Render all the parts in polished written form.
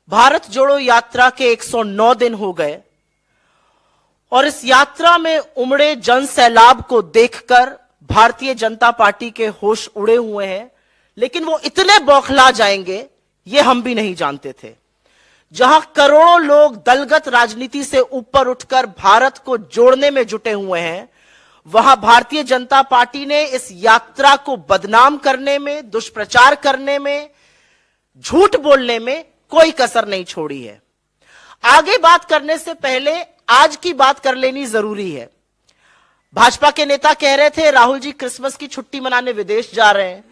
भारत जोड़ो यात्रा के 109 दिन हो गए और इस यात्रा में उमड़े जन सैलाब को देखकर भारतीय जनता पार्टी के होश उड़े हुए हैं, लेकिन वो इतने बौखला जाएंगे ये हम भी नहीं जानते थे। जहां करोड़ों लोग दलगत राजनीति से ऊपर उठकर भारत को जोड़ने में जुटे हुए हैं, वहां भारतीय जनता पार्टी ने इस यात्रा को बदनाम करने में, दुष्प्रचार करने में, झूठ बोलने में कोई कसर नहीं छोड़ी है। आगे बात करने से पहले आज की बात कर लेनी जरूरी है। भाजपा के नेता कह रहे थे राहुल जी क्रिसमस की छुट्टी मनाने विदेश जा रहे हैं,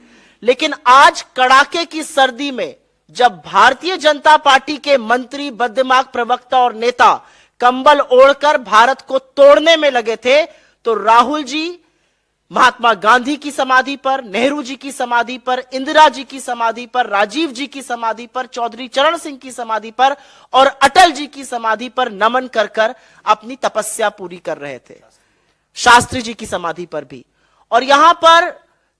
लेकिन आज कड़ाके की सर्दी में जब भारतीय जनता पार्टी के मंत्री, बददिमाग प्रवक्ता और नेता कंबल ओढ़कर भारत को तोड़ने में लगे थे, तो राहुल जी महात्मा गांधी की समाधि पर, नेहरू जी की समाधि पर, इंदिरा जी की समाधि पर, राजीव जी की समाधि पर, चौधरी चरण सिंह की समाधि पर और अटल जी की समाधि पर नमन कर कर अपनी तपस्या पूरी कर रहे थे। शास्त्री जी की समाधि पर भी। और यहां पर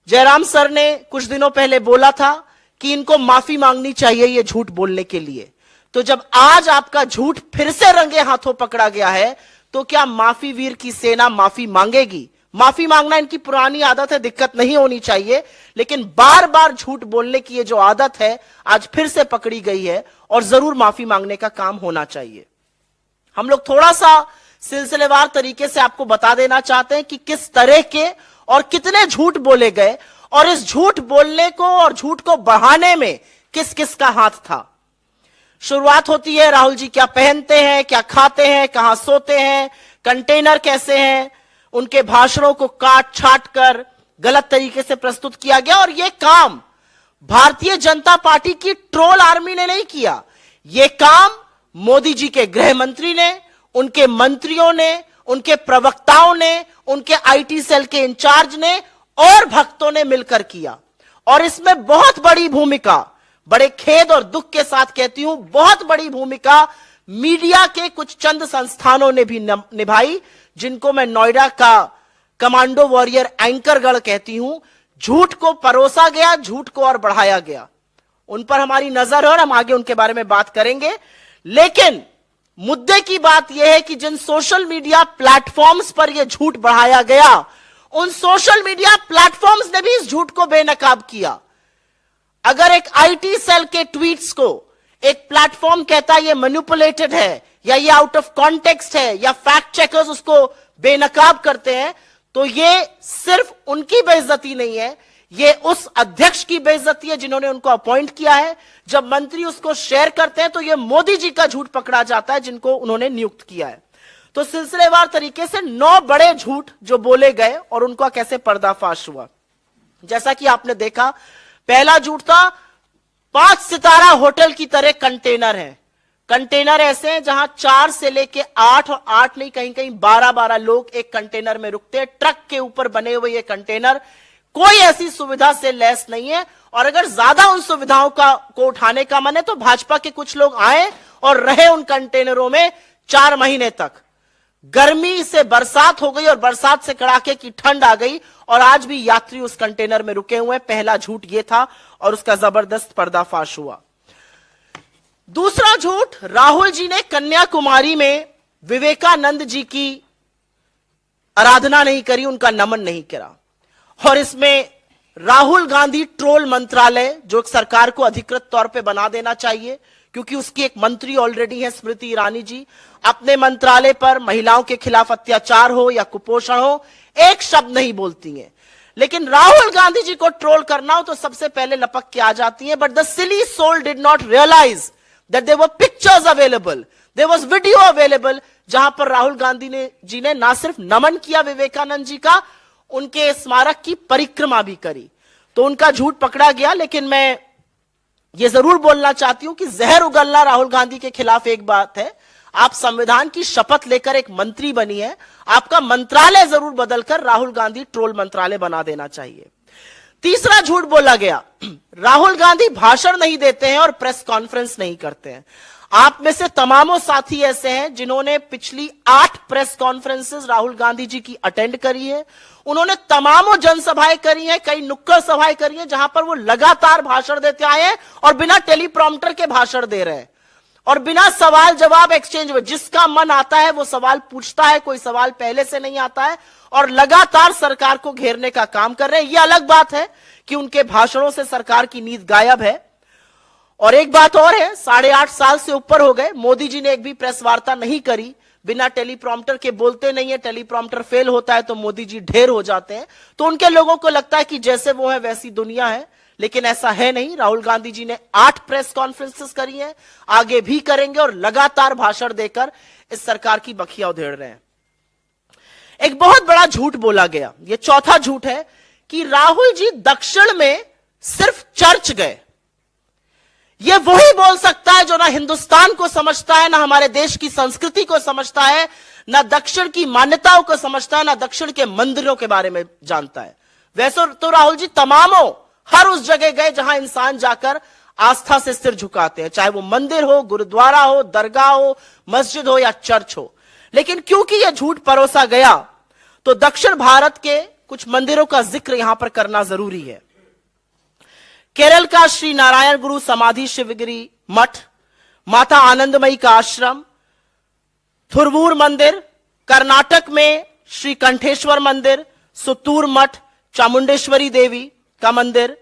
जयराम सर ने कुछ दिनों पहले बोला था कि इनको माफी मांगनी चाहिए ये झूठ बोलने के लिए। तो जब आज आपका झूठ फिर से रंगे हाथों पकड़ा गया है, तो क्या माफी वीर की सेना माफी मांगेगी? माफी मांगना इनकी पुरानी आदत है, दिक्कत नहीं होनी चाहिए, लेकिन बार बार झूठ बोलने की ये जो आदत है आज फिर से पकड़ी गई है और जरूर माफी मांगने का काम होना चाहिए। हम लोग थोड़ा सा सिलसिलेवार तरीके से आपको बता देना चाहते हैं कि किस तरह के और कितने झूठ बोले गए और इस झूठ बोलने को और झूठ को बढ़ाने में किस किस का हाथ था। शुरुआत होती है राहुल जी क्या पहनते हैं, क्या खाते हैं, कहां सोते हैं, कंटेनर कैसे हैं, उनके भाषणों को काट छाट कर गलत तरीके से प्रस्तुत किया गया। और यह काम भारतीय जनता पार्टी की ट्रोल आर्मी ने नहीं किया, यह काम मोदी जी के गृह मंत्री ने, उनके मंत्रियों ने, उनके प्रवक्ताओं ने, उनके आईटी सेल के इंचार्ज ने और भक्तों ने मिलकर किया। और इसमें बहुत बड़ी भूमिका, बड़े खेद और दुख के साथ कहती हूं, बहुत बड़ी भूमिका मीडिया के कुछ चंद संस्थानों ने भी निभाई, जिनको मैं नोएडा का कमांडो वॉरियर एंकरगढ़ कहती हूं। झूठ को परोसा गया, झूठ को और बढ़ाया गया, उन पर हमारी नजर है और हम आगे उनके बारे में बात करेंगे। लेकिन मुद्दे की बात यह है कि जिन सोशल मीडिया प्लेटफॉर्म्स पर यह झूठ बढ़ाया गया, उन सोशल मीडिया प्लेटफॉर्म्स ने भी इस झूठ को बेनकाब किया। अगर एक आईटी सेल के ट्वीट्स को एक प्लेटफॉर्म कहता है ये मैनिपुलेटेड है या ये आउट ऑफ कॉन्टेक्स्ट है या फैक्ट चेकर्स उसको बेनकाब करते हैं, तो ये सिर्फ उनकी बेइज्जती नहीं है, ये उस अध्यक्ष की बेइज्जती है जिन्होंने उनको अपॉइंट किया है। जब मंत्री उसको शेयर करते हैं तो ये मोदी जी का झूठ पकड़ा जाता है जिनको उन्होंने नियुक्त किया है। तो सिलसिलेवार तरीके से 9 बड़े झूठ जो बोले गए और उनका कैसे पर्दाफाश हुआ। जैसा कि आपने देखा, पहला झूठ था 5 सितारा होटल की तरह कंटेनर है। कंटेनर ऐसे हैं जहां 4 से लेके 8 और 8 नहीं कहीं कहीं 12-12 लोग एक कंटेनर में रुकते हैं। ट्रक के ऊपर बने हुए ये कंटेनर कोई ऐसी सुविधा से लैस नहीं है, और अगर ज्यादा उन सुविधाओं को उठाने का मन है तो भाजपा के कुछ लोग आए और रहे उन कंटेनरों में 4 महीने तक। गर्मी से बरसात हो गई और बरसात से कड़ाके की ठंड आ गई और आज भी यात्री उस कंटेनर में रुके हुए हैं। पहला झूठ यह था और उसका जबरदस्त पर्दाफाश हुआ। दूसरा झूठ, राहुल जी ने कन्याकुमारी में विवेकानंद जी की आराधना नहीं करी, उनका नमन नहीं करा। और इसमें राहुल गांधी ट्रोल मंत्रालय, जो सरकार को अधिकृत तौर पे बना देना चाहिए, क्योंकि उसकी एक मंत्री ऑलरेडी है स्मृति ईरानी जी, अपने मंत्रालय पर महिलाओं के खिलाफ अत्याचार हो या कुपोषण हो एक शब्द नहीं बोलती हैं। लेकिन राहुल गांधी जी को ट्रोल करना हो तो सबसे पहले लपक के आ जाती है। But the silly soul did not realise that there were pictures available, there was video available, जहां पर राहुल गांधी जी ने ना सिर्फ नमन किया विवेकानंद जी का, उनके स्मारक की परिक्रमा भी करी। तो उनका झूठ पकड़ा गया। लेकिन मैं ये जरूर बोलना चाहती हूं कि जहर उगलना राहुल गांधी के खिलाफ एक बात है, आप संविधान की शपथ लेकर एक मंत्री बनी है, आपका मंत्रालय जरूर बदलकर राहुल गांधी ट्रोल मंत्रालय बना देना चाहिए। तीसरा झूठ बोला गया, राहुल गांधी भाषण नहीं देते हैं और प्रेस कॉन्फ्रेंस नहीं करते हैं। आप में से तमामों साथी ऐसे हैं जिन्होंने पिछली 8 प्रेस कॉन्फ्रेंसेस राहुल गांधी जी की अटेंड करी है। उन्होंने तमामों जनसभाएं करी हैं, कई नुक्कड़ सभाएं करी हैं, जहां पर वो लगातार भाषण देते आए हैं और बिना टेलीप्रॉम्प्टर के भाषण दे रहे हैं। और बिना सवाल जवाब एक्सचेंज हुए जिसका मन आता है वो सवाल पूछता है, कोई सवाल पहले से नहीं आता है और लगातार सरकार को घेरने का काम कर रहे हैं। यह अलग बात है कि उनके भाषणों से सरकार की नींद गायब है। और एक बात और है, 8.5 साल से ऊपर हो गए, मोदी जी ने एक भी प्रेस वार्ता नहीं करी, बिना टेलीप्रॉम्प्टर के बोलते नहीं है, टेलीप्रॉम्प्टर फेल होता है तो मोदी जी ढेर हो जाते हैं, तो उनके लोगों को लगता है कि जैसे वो है वैसी दुनिया है, लेकिन ऐसा है नहीं। राहुल गांधी जी ने 8 प्रेस कॉन्फ्रेंसेस करी हैं, आगे भी करेंगे और लगातार भाषण देकर इस सरकार की बखिया उधेड़ रहे हैं। एक बहुत बड़ा झूठ बोला गया, यह चौथा झूठ है कि राहुल जी दक्षिण में सिर्फ चर्च गए। यह वही बोल सकता है जो ना हिंदुस्तान को समझता है, ना हमारे देश की संस्कृति को समझता है, ना दक्षिण की मान्यताओं को समझता है, ना दक्षिण के मंदिरों के बारे में जानता है। वैसे तो राहुल जी तमामों हर उस जगह गए जहां इंसान जाकर आस्था से सिर झुकाते हैं, चाहे वो मंदिर हो, गुरुद्वारा हो, दरगाह हो, मस्जिद हो या चर्च हो। लेकिन क्योंकि यह झूठ परोसा गया तो दक्षिण भारत के कुछ मंदिरों का जिक्र यहां पर करना जरूरी है। केरल का श्री नारायण गुरु समाधि शिवगिरी मठ, माता आनंदमयी का आश्रम, थुरवूर मंदिर, कर्नाटक में श्री कंठेश्वर मंदिर, सुतूर मठ, चामुंडेश्वरी देवी का मंदिर,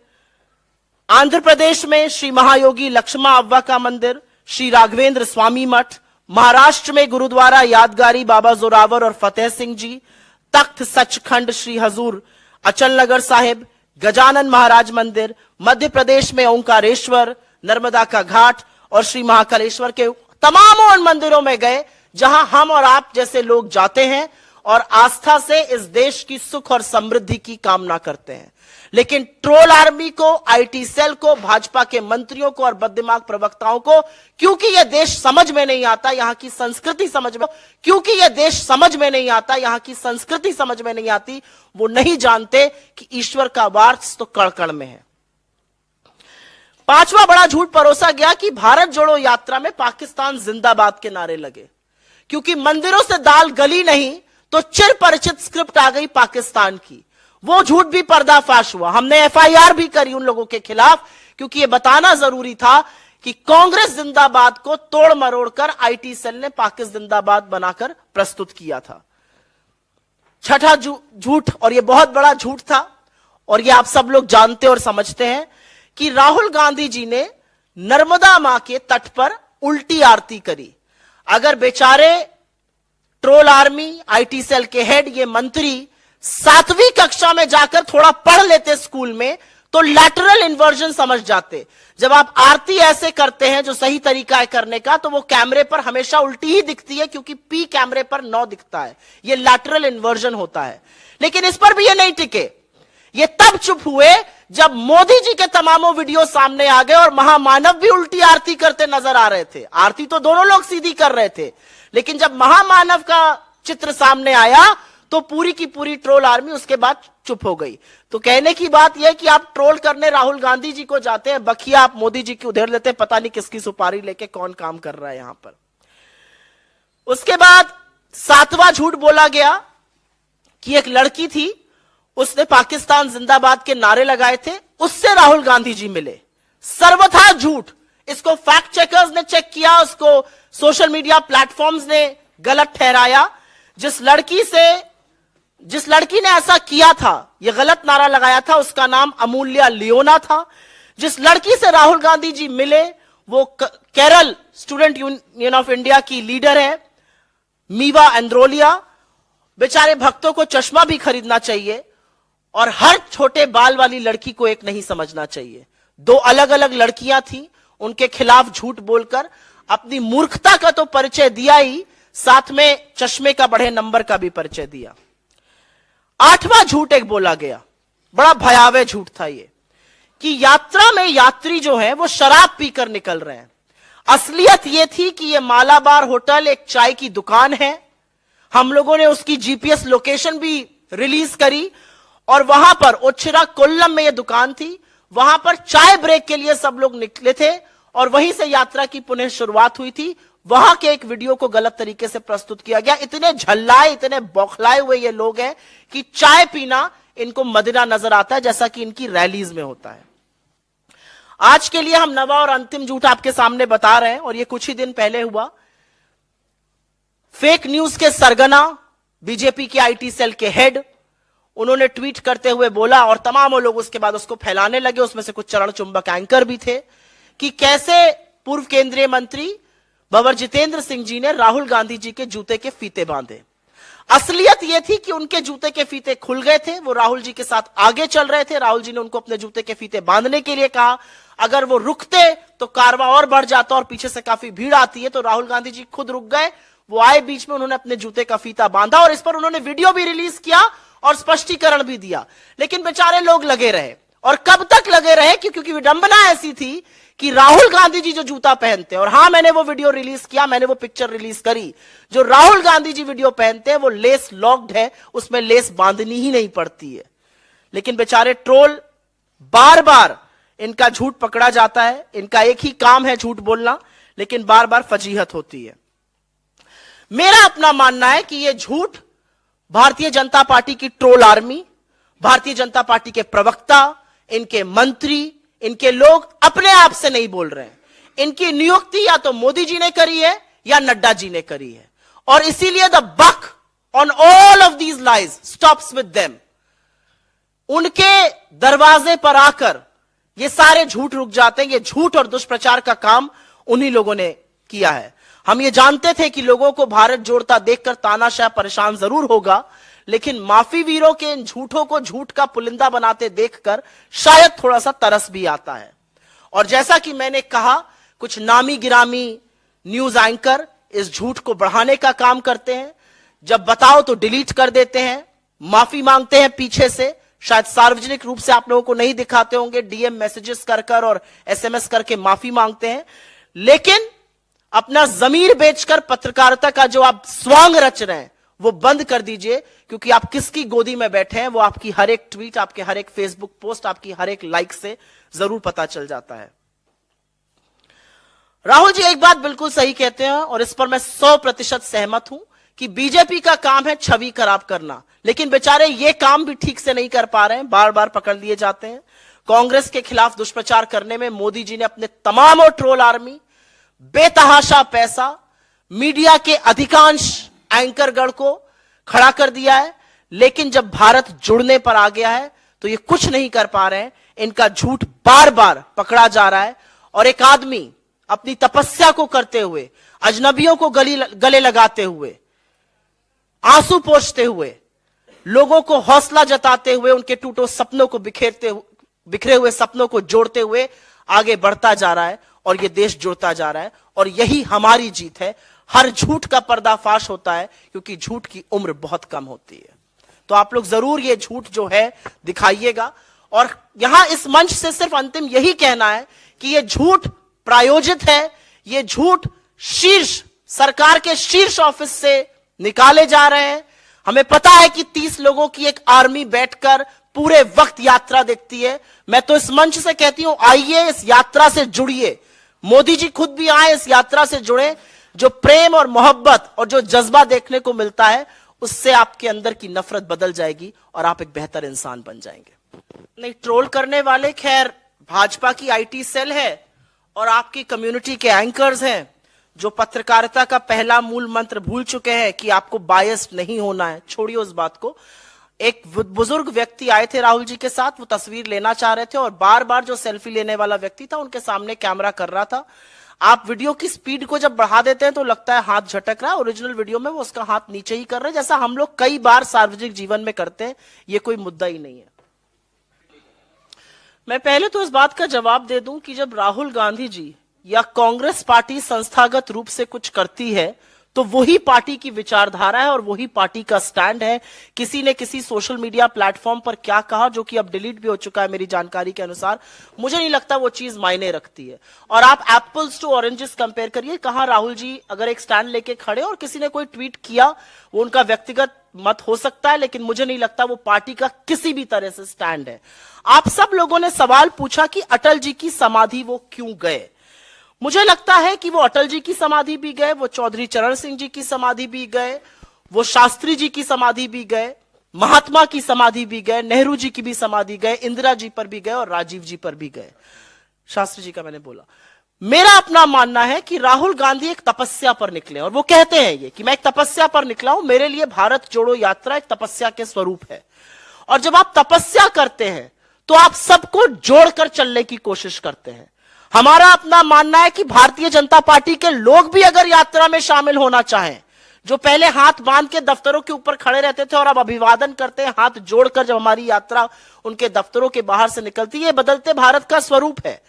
आंध्र प्रदेश में श्री महायोगी लक्ष्मा अव्वा का मंदिर, श्री राघवेंद्र स्वामी मठ, महाराष्ट्र में गुरुद्वारा यादगारी बाबा जोरावर और फतेह सिंह जी, तख्त सचखंड श्री हजूर अचल नगर साहिब, गजानन महाराज मंदिर, मध्य प्रदेश में ओंकारेश्वर, नर्मदा का घाट और श्री महाकालेश्वर के तमाम उन मंदिरों में गए जहां हम और आप जैसे लोग जाते हैं और आस्था से इस देश की सुख और समृद्धि की कामना करते हैं। लेकिन ट्रोल आर्मी को, आईटी सेल को, भाजपा के मंत्रियों को और बददिमाग प्रवक्ताओं को, क्योंकि यह देश समझ में नहीं आता, यहां की संस्कृति समझ में, क्योंकि यह देश समझ में नहीं आता, यहां की संस्कृति समझ में नहीं आती, वो नहीं जानते कि ईश्वर का वास तो कण कण में है। 5वां बड़ा झूठ परोसा गया कि भारत जोड़ो यात्रा में पाकिस्तान जिंदाबाद के नारे लगे। क्योंकि मंदिरों से दाल गली नहीं तो चिर परिचित स्क्रिप्ट आ गई पाकिस्तान की, वो झूठ भी पर्दाफाश हुआ। हमने एफआईआर भी करी उन लोगों के खिलाफ, क्योंकि यह बताना जरूरी था कि कांग्रेस जिंदाबाद को तोड़ मरोड़ कर आईटी सेल ने पाकिस्तान जिंदाबाद बनाकर प्रस्तुत किया था। छठा झूठ, और यह बहुत बड़ा झूठ था और यह आप सब लोग जानते और समझते हैं, कि राहुल गांधी जी ने नर्मदा मां के तट पर उल्टी आरती करी। अगर बेचारे ट्रोल आर्मी, आईटी सेल के हेड, ये मंत्री 7वीं कक्षा में जाकर थोड़ा पढ़ लेते स्कूल में तो लैटरल इन्वर्जन समझ जाते। जब आप आरती ऐसे करते हैं जो सही तरीका है करने का, तो वो कैमरे पर हमेशा उल्टी ही दिखती है, क्योंकि पी कैमरे पर 9 दिखता है। ये लैटरल इन्वर्जन होता है। लेकिन इस पर भी ये नहीं टिके, ये तब चुप हुए जब मोदी जी के तमामों वीडियो सामने आ गए और महामानव भी उल्टी आरती करते नजर आ रहे थे। आरती तो दोनों लोग सीधी कर रहे थे, लेकिन जब महामानव का चित्र सामने आया तो पूरी की पूरी ट्रोल आर्मी उसके बाद चुप हो गई। तो कहने की बात यह कि आप ट्रोल करने राहुल गांधी जी को जाते हैं, बखिया आप मोदी जी की उधेड़ लेते हैं, पता नहीं किसकी सुपारी लेके कौन काम कर रहा है यहां पर। उसके बाद 7वां झूठ बोला गया कि एक लड़की थी, उसने पाकिस्तान जिंदाबाद के नारे लगाए थे, उससे राहुल गांधी जी मिले। सर्वथा झूठ। इसको फैक्ट चेकर्स ने चेक किया, उसको सोशल मीडिया प्लेटफॉर्म्स ने गलत ठहराया। जिस लड़की ने ऐसा किया था, यह गलत नारा लगाया था, उसका नाम अमूल्या लियोना था। जिस लड़की से राहुल गांधी जी मिले वो Kerala student union of India की लीडर है, मीवा एंद्रोलिया। बेचारे भक्तों को चश्मा भी खरीदना चाहिए और हर छोटे बाल वाली लड़की को एक नहीं समझना चाहिए। 2 अलग अलग लड़कियां थी, उनके खिलाफ झूठ बोलकर अपनी मूर्खता का तो परिचय दिया ही, साथ में चश्मे का बढ़े नंबर का भी परिचय दिया। 8वां झूठ एक बोला गया, बड़ा भयावह झूठ था ये, कि यात्रा में यात्री जो है वो शराब पीकर निकल रहे हैं। असलियत ये थी कि ये मालाबार होटल एक चाय की दुकान है। हम लोगों ने उसकी जीपीएस लोकेशन भी रिलीज करी और वहां पर ओचिरा कोल्लम में यह दुकान थी। वहां पर चाय ब्रेक के लिए सब लोग निकले थे और वहीं से यात्रा की पुनः शुरुआत हुई थी। वहां के एक वीडियो को गलत तरीके से प्रस्तुत किया गया। इतने झल्लाए, इतने बौखलाए हुए ये लोग हैं कि चाय पीना इनको मदिरा नजर आता है, जैसा कि इनकी रैलीज में होता है। आज के लिए हम नवा और अंतिम झूठ आपके सामने बता रहे हैं, और यह कुछ ही दिन पहले हुआ। फेक न्यूज के सरगना बीजेपी के आईटी सेल के हेड, उन्होंने ट्वीट करते हुए बोला, और तमाम लोग उसके बाद उसको फैलाने लगे, उसमें से कुछ चरण चुंबक एंकर भी थे, कि कैसे पूर्व केंद्रीय मंत्री भंवर जितेंद्र सिंह जी ने राहुल गांधी जी के जूते के फीते बांधे। असलियत यह थी कि उनके जूते के फीते खुल गए थे, वो राहुल जी के साथ आगे चल रहे थे। राहुल जी ने उनको अपने जूते के फीते बांधने के लिए कहा। अगर वो रुकते तो कारवां और बढ़ जाता, और पीछे से काफी भीड़ आती है, तो राहुल गांधी जी खुद रुक गए। वो आए बीच में, उन्होंने अपने जूते का फीता बांधा, और इस पर उन्होंने वीडियो भी रिलीज किया और स्पष्टीकरण भी दिया। लेकिन बेचारे लोग लगे रहे, और कब तक लगे रहे? क्योंकि विडंबना ऐसी थी कि राहुल गांधी जी जो जूता पहनते हैं, और हां, मैंने वो वीडियो रिलीज किया, मैंने वो पिक्चर रिलीज करी, जो राहुल गांधी जी वीडियो पहनते हैं वो लेस लॉक्ड है, उसमें लेस बांधनी ही नहीं पड़ती है। लेकिन बेचारे ट्रोल, बार बार इनका झूठ पकड़ा जाता है। इनका एक ही काम है झूठ बोलना, लेकिन बार बार फजीहत होती है। मेरा अपना मानना है कि यह झूठ भारतीय जनता पार्टी की troll army, Bharatiya Janata party के प्रवक्ता, इनके मंत्री, इनके लोग अपने आप से नहीं बोल रहे हैं। इनकी नियुक्ति या तो मोदी जी ने करी है या नड्डा जी ने करी है, और इसीलिए the buck on all of these lies stops with them. उनके दरवाजे पर आकर ये सारे झूठ रुक जाते हैं। ये झूठ और दुष्प्रचार का काम उन्हीं लोगों ने किया है। हम ये जानते थे कि लोगों को भारत जोड़ता देखकर तानाशाह परेशान जरूर होगा, लेकिन माफी वीरों के इन झूठों को झूठ का पुलिंदा बनाते देखकर शायद थोड़ा सा तरस भी आता है। और जैसा कि मैंने कहा, कुछ नामी गिरामी न्यूज एंकर इस झूठ को बढ़ाने का काम करते हैं। जब बताओ तो डिलीट कर देते हैं, माफी मांगते हैं पीछे से, शायद सार्वजनिक रूप से आप लोगों को नहीं दिखाते होंगे, डीएम मैसेजेस कर और एसएमएस करके माफी मांगते हैं। लेकिन अपना जमीर बेचकर पत्रकारिता का जो आप स्वांग रच रहे हैं वो बंद कर दीजिए, क्योंकि आप किसकी गोदी में बैठे हैं वो आपकी हर एक ट्वीट, आपके हर एक फेसबुक पोस्ट, आपकी हर एक लाइक से जरूर पता चल जाता है। राहुल जी एक बात बिल्कुल सही कहते हैं, और इस पर मैं 100% सहमत हूं कि बीजेपी का काम है छवि खराब करना, लेकिन बेचारे ये काम भी ठीक से नहीं कर पा रहे हैं, बार बार पकड़ लिए जाते हैं। कांग्रेस के खिलाफ दुष्प्रचार करने में मोदी जी ने अपने तमाम और ट्रोल आर्मी, बेतहाशा पैसा, मीडिया के अधिकांश एंकरगण को खड़ा कर दिया है। लेकिन जब भारत जुड़ने पर आ गया है तो ये कुछ नहीं कर पा रहे हैं। इनका झूठ बार बार पकड़ा जा रहा है, और एक आदमी अपनी तपस्या को करते हुए, अजनबियों को गले लगाते हुए, आंसू पोंछते हुए, लोगों को हौसला जताते हुए, उनके टूटे सपनों को बिखरे हुए सपनों को जोड़ते हुए आगे बढ़ता जा रहा है, और यह देश जुड़ता जा रहा है। और यही हमारी जीत है। हर झूठ का पर्दाफाश होता है, क्योंकि झूठ की उम्र बहुत कम होती है। तो आप लोग जरूर ये झूठ जो है दिखाइएगा, और यहां इस मंच से सिर्फ अंतिम यही कहना है कि ये झूठ प्रायोजित है, ये झूठ शीर्ष सरकार के शीर्ष ऑफिस से निकाले जा रहे हैं। हमें पता है कि 30 लोगों की एक आर्मी बैठकर पूरे वक्त यात्रा देखती है। मैं तो इस मंच से कहती हूं, आइए इस यात्रा से जुड़िए। मोदी जी खुद भी आए, इस यात्रा से जुड़े। जो प्रेम और मोहब्बत और जो जज्बा देखने को मिलता है, उससे आपके अंदर की नफरत बदल जाएगी और आप एक बेहतर इंसान बन जाएंगे। नहीं, ट्रोल करने वाले खैर भाजपा की आईटी सेल है और आपकी कम्युनिटी के एंकर्स हैं, जो पत्रकारिता का पहला मूल मंत्र भूल चुके हैं कि आपको बायस्ड नहीं होना है। छोड़िए उस बात को। एक बुजुर्ग व्यक्ति आए थे राहुल जी के साथ, वो तस्वीर लेना चाह रहे थे, और बार बार जो सेल्फी लेने वाला व्यक्ति था उनके सामने कैमरा कर रहा था। आप वीडियो की स्पीड को जब बढ़ा देते हैं तो लगता है हाथ झटक रहा है। ओरिजिनल वीडियो में वो उसका हाथ नीचे ही कर रहे हैं, जैसा हम लोग कई बार सार्वजनिक जीवन में करते हैं। ये कोई मुद्दा ही नहीं है। मैं पहले तो इस बात का जवाब दे दूं कि जब राहुल गांधी जी या कांग्रेस पार्टी संस्थागत रूप से कुछ करती है तो वही पार्टी की विचारधारा है और वही पार्टी का स्टैंड है। किसी ने किसी सोशल मीडिया प्लेटफॉर्म पर क्या कहा, जो कि अब डिलीट भी हो चुका है मेरी जानकारी के अनुसार, मुझे नहीं लगता वो चीज मायने रखती है। और आप एप्पल्स टू ऑरेंजेस कंपेयर करिए। कहां राहुल जी अगर एक स्टैंड लेके खड़े और किसी ने कोई ट्वीट किया, वो उनका व्यक्तिगत मत हो सकता है, लेकिन मुझे नहीं लगता वो पार्टी का किसी भी तरह से स्टैंड है। आप सब लोगों ने सवाल पूछा कि अटल जी की समाधि वो क्यों गए। मुझे लगता है कि वो अटल जी की समाधि भी गए, वो चौधरी चरण सिंह जी की समाधि भी गए, वो शास्त्री जी की समाधि भी गए, महात्मा की समाधि भी गए, नेहरू जी की भी समाधि गए, इंदिरा जी पर भी गए और राजीव जी पर भी गए। शास्त्री जी का मैंने बोला, मेरा अपना मानना है कि राहुल गांधी एक तपस्या पर निकले, और वो कहते हैं ये कि मैं एक तपस्या पर निकला हूं, मेरे लिए भारत जोड़ो यात्रा एक तपस्या के स्वरूप है। और जब आप तपस्या करते हैं तो आप सबको जोड़कर चलने की कोशिश करते हैं। हमारा अपना मानना है कि भारतीय जनता पार्टी के लोग भी अगर यात्रा में शामिल होना चाहें, जो पहले हाथ बांध के दफ्तरों के ऊपर खड़े रहते थे और अब अभिवादन करते हैं हाथ जोड़कर जब हमारी यात्रा उनके दफ्तरों के बाहर से निकलती है, ये बदलते भारत का स्वरूप है।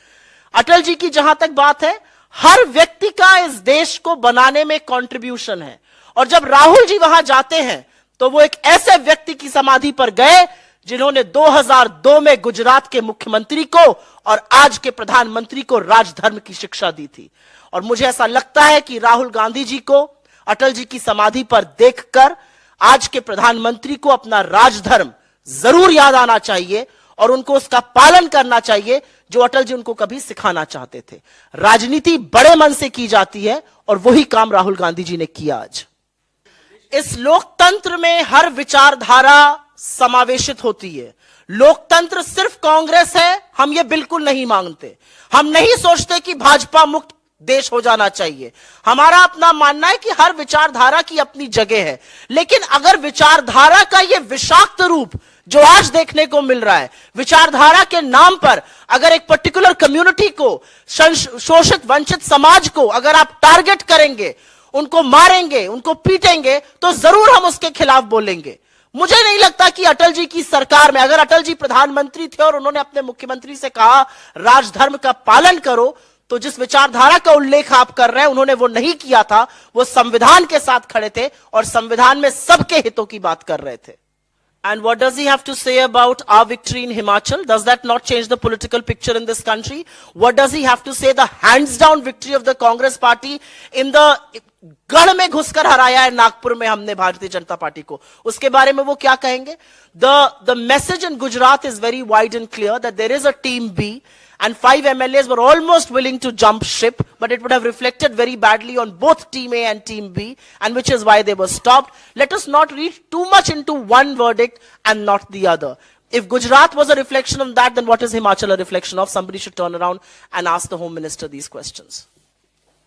अटल जी की जहां तक बात है, हर व्यक्ति का इस देश को बनाने में कंट्रीब्यूशन है, और जब राहुल जी वहां जाते हैं तो वो एक ऐसे व्यक्ति की समाधि पर गए जिन्होंने 2002 में गुजरात के मुख्यमंत्री को और आज के प्रधानमंत्री को राजधर्म की शिक्षा दी थी। और मुझे ऐसा लगता है कि राहुल गांधी जी को अटल जी की समाधि पर देखकर आज के प्रधानमंत्री को अपना राजधर्म जरूर याद आना चाहिए और उनको उसका पालन करना चाहिए जो अटल जी उनको कभी सिखाना चाहते थे। राजनीति बड़े मन से की जाती है और वही काम राहुल गांधी जी ने किया आज। इस लोकतंत्र में हर विचारधारा समावेशित होती है। लोकतंत्र सिर्फ कांग्रेस है, हम ये बिल्कुल नहीं मांगते। हम नहीं सोचते कि भाजपा मुक्त देश हो जाना चाहिए। हमारा अपना मानना है कि हर विचारधारा की अपनी जगह है, लेकिन अगर विचारधारा का यह विषाक्त रूप जो आज देखने को मिल रहा है, विचारधारा के नाम पर अगर एक पर्टिकुलर कम्युनिटी को, शोषित वंचित समाज को अगर आप टारगेट करेंगे, उनको मारेंगे, उनको पीटेंगे, तो जरूर हम उसके खिलाफ बोलेंगे। मुझे नहीं लगता कि अटल जी की सरकार में अगर अटल जी प्रधानमंत्री थे और उन्होंने अपने मुख्यमंत्री से कहा राजधर्म का पालन करो, तो जिस विचारधारा का उल्लेख आप कर रहे हैं उन्होंने वो नहीं किया था। वो संविधान के साथ खड़े थे और संविधान में सबके हितों की बात कर रहे थे। And what does he have to say about our victory in Himachal? Does that not change the political picture in this country? What does he have to say the hands down victory of the Congress party in the गढ़ में घुसकर हराया है नागपुर में हमने Bharatiya Janata party को, उसके बारे में वो क्या कहेंगे? The message in Gujarat is very wide and clear that there is a team B and 5 MLAs were almost willing to jump ship, but it would have reflected very badly on both team A and team B, and which is why they were stopped. Let us not read too much into one verdict and not the other. If Gujarat was a reflection of that, then what is Himachal a reflection of? Somebody should turn around and ask the Home Minister these questions.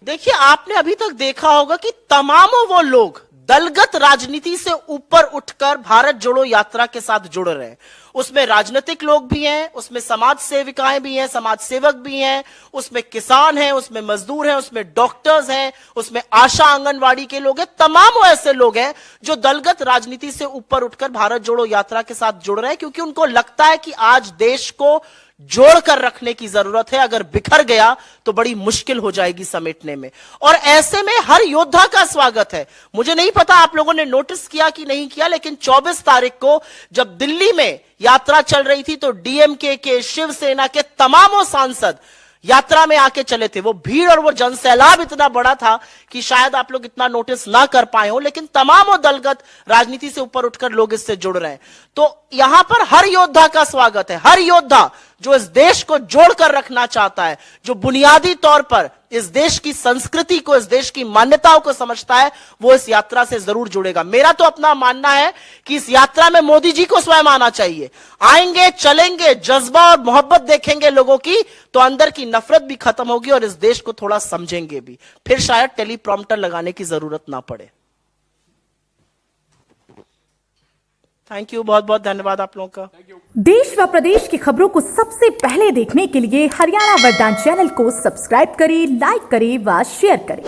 देखिए, आपने अभी तक देखा होगा कि तमामों वो लोग दलगत राजनीति से ऊपर उठकर भारत जोड़ो यात्रा के साथ जुड़ रहे हैं। उसमें राजनीतिक लोग भी हैं, उसमें समाज सेविकाएं भी हैं, समाज सेवक भी हैं, उसमें किसान हैं, उसमें मजदूर हैं, उसमें डॉक्टर्स हैं, उसमें आशा आंगनवाड़ी के लोग हैं। तमाम ऐसे लोग हैं जो दलगत राजनीति से ऊपर उठकर भारत जोड़ो यात्रा के साथ जुड़ रहे हैं, क्योंकि उनको लगता है कि आज देश को जोड़कर रखने की जरूरत है। अगर बिखर गया तो बड़ी मुश्किल हो जाएगी समेटने में, और ऐसे में हर योद्धा का स्वागत है। मुझे नहीं पता आप लोगों ने नोटिस किया कि नहीं किया, लेकिन 24 तारीख को जब दिल्ली में यात्रा चल रही थी तो डीएमके के, शिवसेना के तमामों सांसद यात्रा में आके चले थे। वो भीड़ और वो जनसैलाब इतना बड़ा था कि शायद आप लोग इतना नोटिस ना कर पाए हो, लेकिन तमामों दलगत राजनीति से ऊपर उठकर लोग इससे जुड़ रहे हैं। तो यहां पर हर योद्धा का स्वागत है। हर योद्धा जो इस देश को जोड़कर रखना चाहता है, जो बुनियादी तौर पर इस देश की संस्कृति को, इस देश की मान्यताओं को समझता है, वो इस यात्रा से जरूर जुड़ेगा। मेरा तो अपना मानना है कि इस यात्रा में मोदी जी को स्वयं आना चाहिए। आएंगे, चलेंगे, जज्बा और मोहब्बत देखेंगे लोगों की, तो अंदर की नफरत भी खत्म होगी और इस देश को थोड़ा समझेंगे भी। फिर शायद टेलीप्रॉम्प्टर लगाने की जरूरत ना पड़े। थैंक यू, बहुत बहुत धन्यवाद आप लोगों का। देश व प्रदेश की खबरों को सबसे पहले देखने के लिए हरियाणा वरदान चैनल को सब्सक्राइब करें, लाइक करें व शेयर करें।